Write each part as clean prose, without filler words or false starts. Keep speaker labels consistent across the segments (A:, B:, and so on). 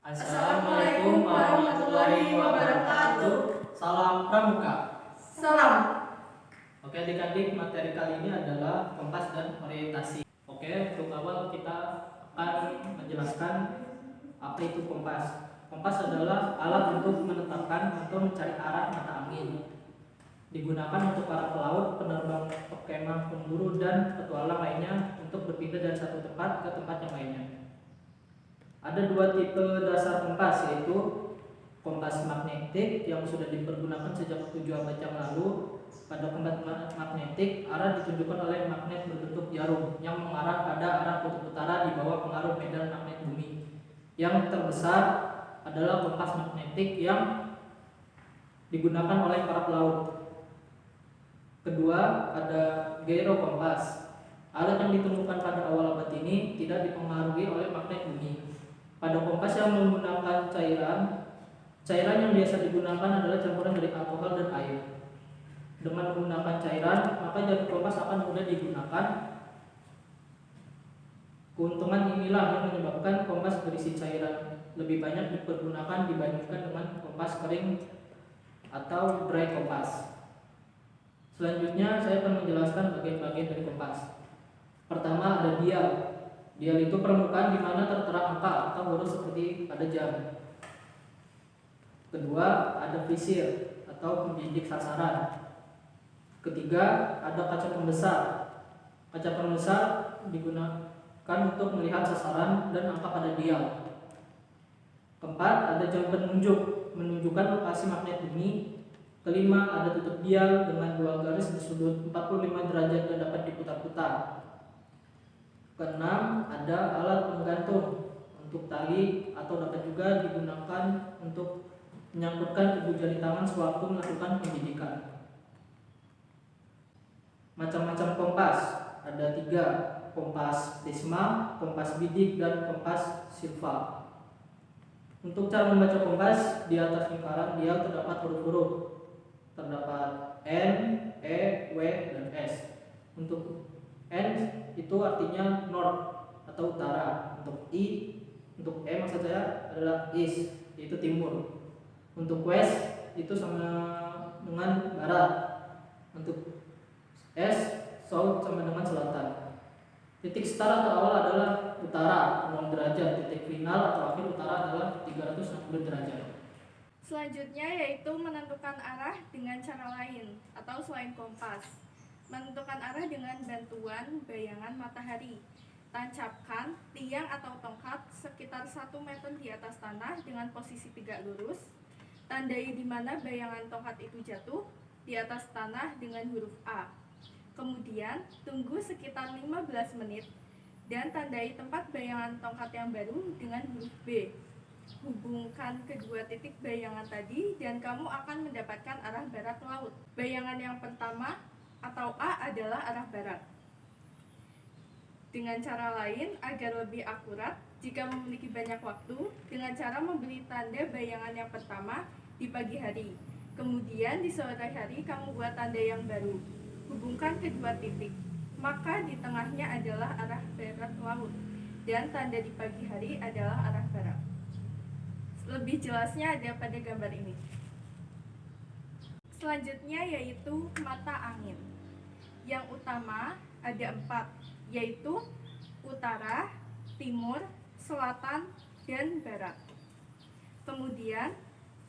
A: Assalamualaikum warahmatullahi wabarakatuh. Salam pramuka.
B: Salam.
A: Oke adik-adik, materi kali ini adalah kompas dan orientasi. Oke, untuk awal kita akan menjelaskan apa itu kompas. Kompas adalah alat untuk menetapkan atau mencari arah mata angin. Digunakan untuk para pelaut, penerbang kemah, pemburu, dan petualang lainnya untuk berpindah dari satu tempat ke tempat yang lainnya. Ada dua tipe dasar kompas, yaitu kompas magnetik yang sudah dipergunakan sejak 7 abad yang lalu. Pada kompas magnetik, arah ditunjukkan oleh magnet berbentuk jarum yang mengarah pada arah kutub utara di bawah pengaruh medan magnet bumi. Yang terbesar adalah kompas magnetik yang digunakan oleh para pelaut. Kedua, ada gyrokompas. Alat yang ditemukan pada awal abad ini tidak dipengaruhi oleh magnet bumi. Pada kompas yang menggunakan cairan yang biasa digunakan adalah campuran dari alkohol dan air. Dengan menggunakan cairan, maka jarum kompas akan mudah digunakan. Keuntungan inilah yang menyebabkan kompas berisi cairan lebih banyak dipergunakan dibandingkan dengan kompas kering atau dry kompas. Selanjutnya saya akan menjelaskan bagian-bagian dari kompas. Pertama ada dial. Dial itu permukaan di mana tertera angka atau huruf seperti pada jam. Kedua ada visir atau pembidik sasaran. Ketiga ada kaca pembesar. Kaca pembesar digunakan untuk melihat sasaran dan angka pada dial. Keempat ada jam penunjuk, menunjukkan lokasi magnet bumi. Kelima ada tutup dial dengan dua garis bersudut 45 derajat dan dapat diputar-putar. Keenam ada alat penggantung untuk tali atau dapat juga digunakan untuk menyangkutkan ibu jari tangan sewaktu melakukan pembidikan. Macam-macam kompas ada 3, kompas prisma, kompas bidik, dan kompas silva. Untuk cara membaca kompas, di atas lingkaran dial terdapat huruf-huruf. Terdapat N, E, W, dan S. Untuk N itu artinya north atau utara. Untuk untuk E maksud saya adalah east, yaitu timur. Untuk west itu sama dengan barat. Untuk S, south sama dengan selatan. Titik start atau awal adalah utara 0 derajat. Titik final atau akhir utara adalah 360 derajat.
B: Selanjutnya yaitu menentukan arah dengan cara lain atau selain kompas. Menentukan arah dengan bantuan bayangan matahari. Tancapkan tiang atau tongkat sekitar 1 meter di atas tanah dengan posisi tegak lurus. Tandai di mana bayangan tongkat itu jatuh di atas tanah dengan huruf A. Kemudian tunggu sekitar 15 menit dan tandai tempat bayangan tongkat yang baru dengan huruf B. Hubungkan kedua titik bayangan tadi dan kamu akan mendapatkan arah barat laut. Bayangan yang pertama atau A adalah arah barat. Dengan cara lain agar lebih akurat, jika memiliki banyak waktu, dengan cara memberi tanda bayangan yang pertama di pagi hari. Kemudian di sore hari kamu buat tanda yang baru. Hubungkan kedua titik. Maka di tengahnya adalah arah barat laut dan tanda di pagi hari adalah arah barat. Lebih jelasnya ada pada gambar ini. Selanjutnya yaitu mata angin. Yang utama ada 4, yaitu utara, timur, selatan, dan barat. Kemudian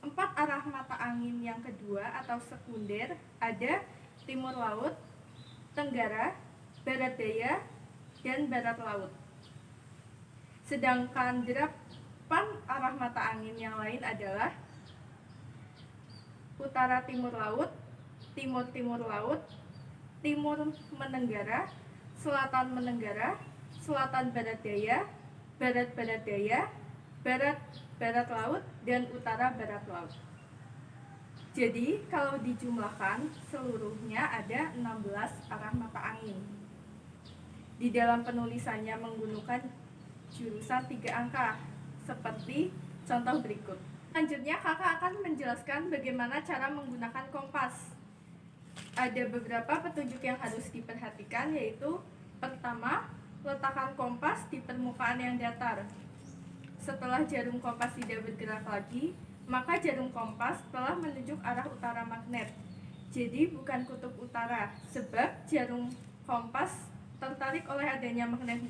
B: 4 arah mata angin yang kedua atau sekunder ada timur laut, tenggara, barat daya, dan barat laut. Sedangkan 8 arah mata angin yang lain adalah utara timur laut, timur timur laut, timur menenggara, selatan menenggara, selatan barat daya, barat barat daya, barat barat laut, dan utara barat laut. Jadi kalau dijumlahkan seluruhnya ada 16 arah mata angin. Di dalam penulisannya menggunakan jurusan 3 angka seperti contoh berikut. Selanjutnya kakak akan menjelaskan bagaimana cara menggunakan kompas. Ada beberapa petunjuk yang harus diperhatikan, yaitu pertama, letakkan kompas di permukaan yang datar. setelah jarum kompas tidak bergerak lagi, maka jarum kompas telah menunjuk arah utara magnet. Jadi bukan kutub utara, sebab jarum kompas tertarik oleh adanya magnet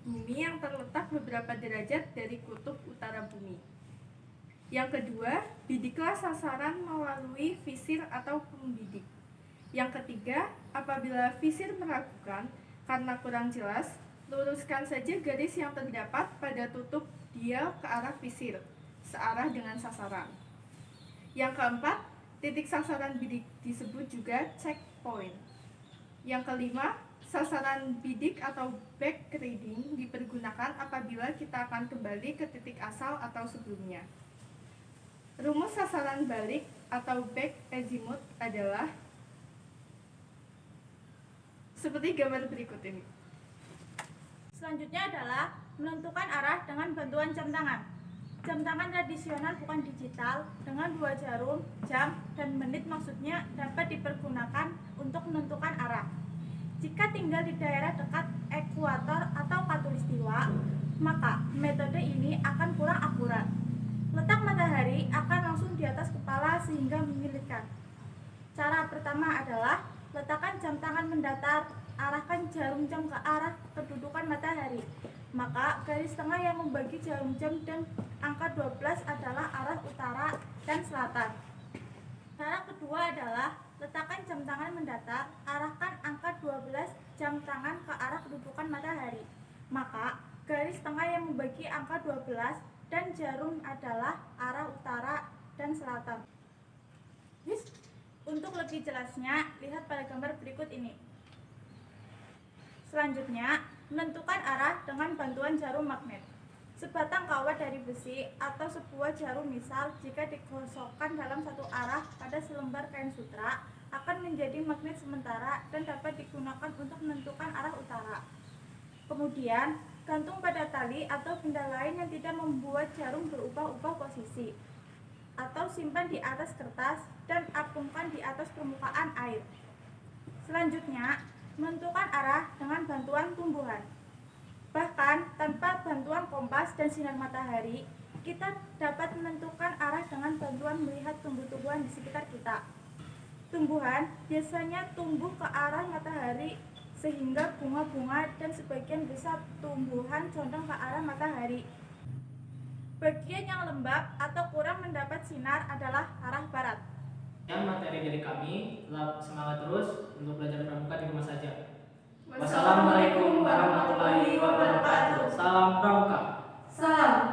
B: bumi yang terletak beberapa derajat dari kutub utara bumi. Yang kedua, bidiklah sasaran melalui visir atau pembidik. Yang ketiga, apabila visir meragukan karena kurang jelas, luruskan saja garis yang terdapat pada tutup dial ke arah visir, searah dengan sasaran. Yang keempat, titik sasaran bidik disebut juga checkpoint. Yang kelima, sasaran bidik atau back reading dipergunakan apabila kita akan kembali ke titik asal atau sebelumnya. Rumus sasaran balik atau back azimuth adalah seperti gambar berikut ini.
C: Selanjutnya adalah menentukan arah dengan bantuan jam tangan. Jam tangan tradisional bukan digital dengan 2 jarum, jam, dan menit maksudnya dapat dipergunakan untuk menentukan arah. Jika tinggal di daerah dekat ekuator atau khatulistiwa, maka metode ini akan kurang akurat. Letak matahari akan langsung di atas kepala sehingga menyulitkan. Cara pertama adalah letakkan jam tangan mendatar, arahkan jarum jam ke arah kedudukan matahari. Maka garis tengah yang membagi jarum jam dan angka 12 adalah arah utara dan selatan. Cara kedua adalah letakkan jam tangan mendatar, arahkan angka 12 jam tangan ke arah kedudukan matahari. Maka garis tengah yang membagi angka 12 dan jarum adalah arah utara dan selatan. Untuk lebih jelasnya, lihat pada gambar berikut ini. Selanjutnya, menentukan arah dengan bantuan jarum magnet. Sebatang kawat dari besi atau sebuah jarum misal jika digosokkan dalam satu arah pada selembar kain sutra akan menjadi magnet sementara dan dapat digunakan untuk menentukan arah utara. Kemudian, gantung pada tali atau benda lain yang tidak membuat jarum berubah-ubah posisi, atau simpan di atas kertas dan apungkan di atas permukaan air. Selanjutnya, menentukan arah dengan bantuan tumbuhan. Bahkan tanpa bantuan kompas dan sinar matahari, kita dapat menentukan arah dengan bantuan melihat tumbuh-tumbuhan di sekitar kita. Tumbuhan biasanya tumbuh ke arah matahari sehingga bunga-bunga dan sebagian besar tumbuhan condong ke arah matahari. Bagian yang lembab atau kurang mendapat sinar adalah arah barat.
A: Yang materi dari kami, tetap semangat terus untuk belajar pramuka di rumah saja. Wassalamualaikum warahmatullahi wabarakatuh. Salam pramuka.
B: Salam.